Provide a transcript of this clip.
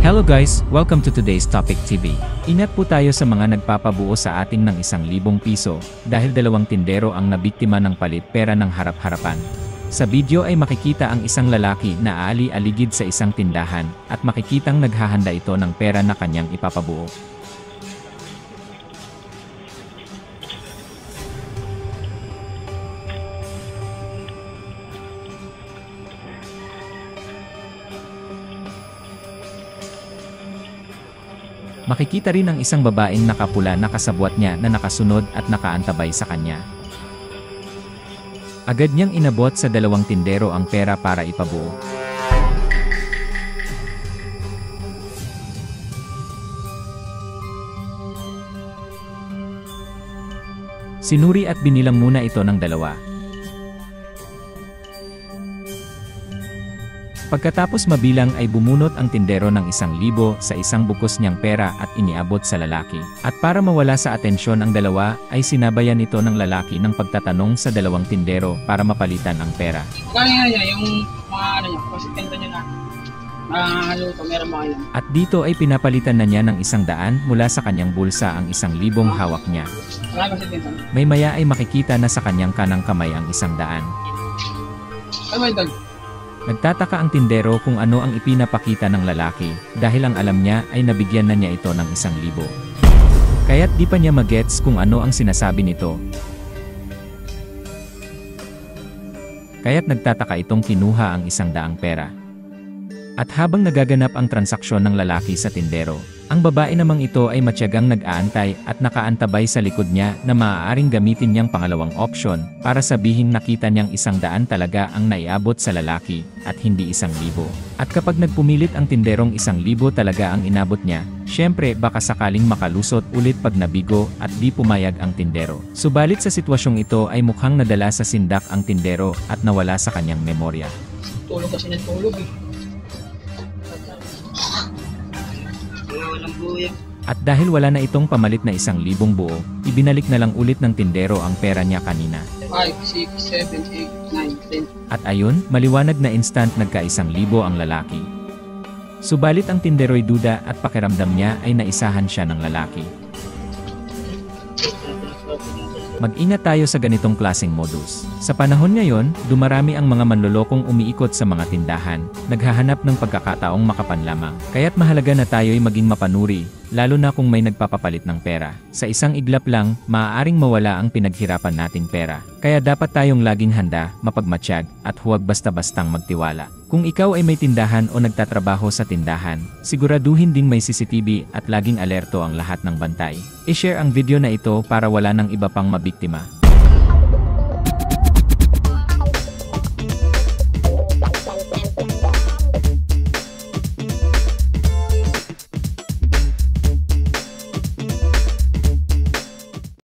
Hello guys, welcome to today's Topic TV. Ingat po tayo sa mga nagpapabuo sa ating ng 1,000 piso dahil dalawang tindero ang nabiktima ng palit pera ng harap-harapan. Sa video ay makikita ang isang lalaki na aali-aligid sa isang tindahan at makikitang naghahanda ito ng pera na kanyang ipapabuo. Makikita rin ang isang babaeng nakapula na kasabwat niya na nakasunod at nakaantabay sa kanya. Agad niyang inabot sa dalawang tindero ang pera para ipabuo. Sinuri at binilang muna ito ng dalawa. Pagkatapos mabilang ay bumunot ang tindero ng 1,000 sa isang bukos niyang pera at iniabot sa lalaki. At para mawala sa atensyon ang dalawa, ay sinabayan ito ng lalaki ng pagtatanong sa dalawang tindero para mapalitan ang pera. Kaya niya yung mga kasi tinda niya na luto, meron ba yan? At dito ay pinapalitan na niya ng 100 mula sa kanyang bulsa ang 1,000 hawak niya. Wala kasi tinda. May maya ay makikita na sa kanyang kanang kamay ang 100. Ay, may dag. Nagtataka ang tindero kung ano ang ipinapakita ng lalaki dahil ang alam niya ay nabigyan na niya ito ng 1,000. Kaya't di pa niya magets kung ano ang sinasabi nito. Kaya't nagtataka itong kinuha ang 100 pera. At habang nagaganap ang transaksyon ng lalaki sa tindero, ang babae namang ito ay matyagang nag-aantay at nakaantabay sa likod niya na maaaring gamitin niyang pangalawang opsyon para sabihin nakita niyang 100 talaga ang naiabot sa lalaki at hindi 1,000. At kapag nagpumilit ang tinderong 1,000 talaga ang inabot niya, syempre baka sakaling makalusot ulit pag nabigo at di pumayag ang tindero. Subalit sa sitwasyong ito ay mukhang nadala sa sindak ang tindero at nawala sa kanyang memorya. Tulog kasi ng tulog eh. At dahil wala na itong pamalit na 1,000 buo, ibinalik na lang ulit ng tindero ang pera niya kanina. 5, 6, 7, 8, 9, 10. At ayun, maliwanag na instant nagka-1,000 ang lalaki. Subalit ang tindero'y duda at pakiramdam niya ay naisahan siya ng lalaki. Mag-ingat tayo sa ganitong klaseng modus. Sa panahon ngayon, dumarami ang mga manlolokong umiikot sa mga tindahan, naghahanap ng pagkakataong makapanlamang. Kaya't mahalaga na tayo'y maging mapanuri, lalo na kung may nagpapapalit ng pera. Sa isang iglap lang, maaaring mawala ang pinaghirapan nating pera. Kaya dapat tayong laging handa, mapagmatsyag, at huwag basta-bastang magtiwala. Kung ikaw ay may tindahan o nagtatrabaho sa tindahan, siguraduhin ding may CCTV at laging alerto ang lahat ng bantay. I-share ang video na ito para wala ng iba pang mabiktima.